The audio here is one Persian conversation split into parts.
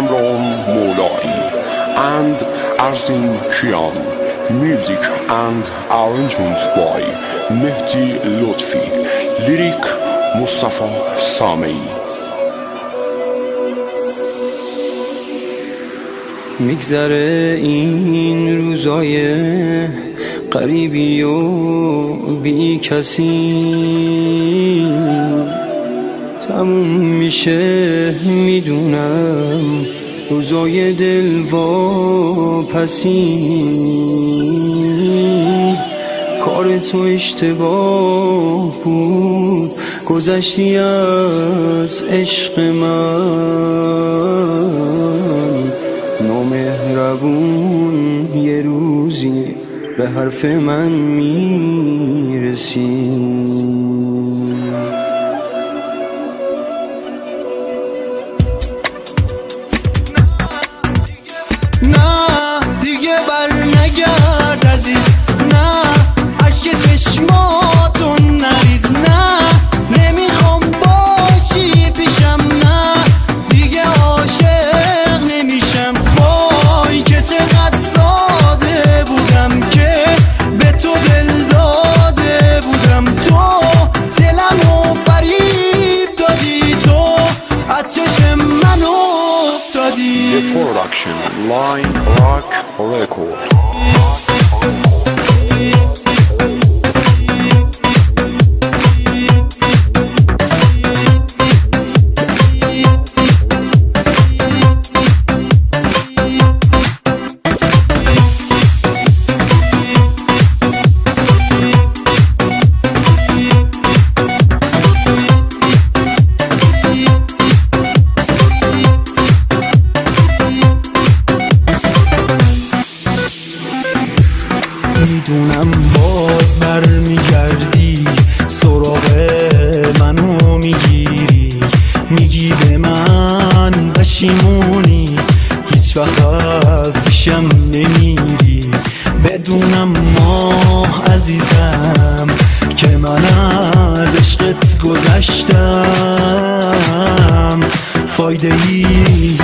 Kamron Moulay and Arzin Kian. Music and arrangement by Mehdi Lotfi. Lyric Mustafa Samei. میگذره این روزای غریبی و بی کسی، تموم میشه میدونم روزای دلواپسی. کار تو اشتباه بود، گذشتی از عشق من. نامهربون یه روزی به حرف من میرسی. نه دیگه بر نگرد عزیز، نه اشک چشماتون نریز، نه نمیخوام باشی پیشم، نه دیگه عاشق نمیشم. وای که چقدر ساده بودم که به تو دل داده بودم. تو دلمو فریب دادی، تو از چشم من افتادی. The production Line Rock Record. میدونم باز برمیگردی، سراغ منو میگیری، میگی به من پشیمونی، هیچ وقت از پیشم نمیری. بدونم ما عزیزم که من از عشقت گذشتم، فایده ای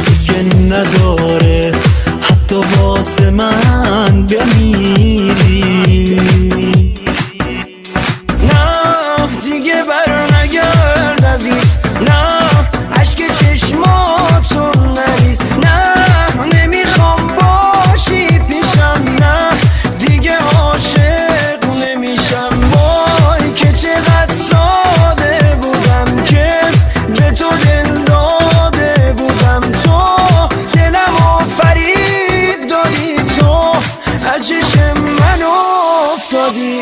دیگه نداره حتی واسه من بمیری. نه دیگه بر نگرد عزیز، نه اشک چشماتون نریز، نه نمیخوام باشی پیشم، نه دیگه عاشق نمیشم. وای که چقدر ساده بودم که به تو دل داده بودم. تو دلمو فریب دادی، تو از چشم من افتادی.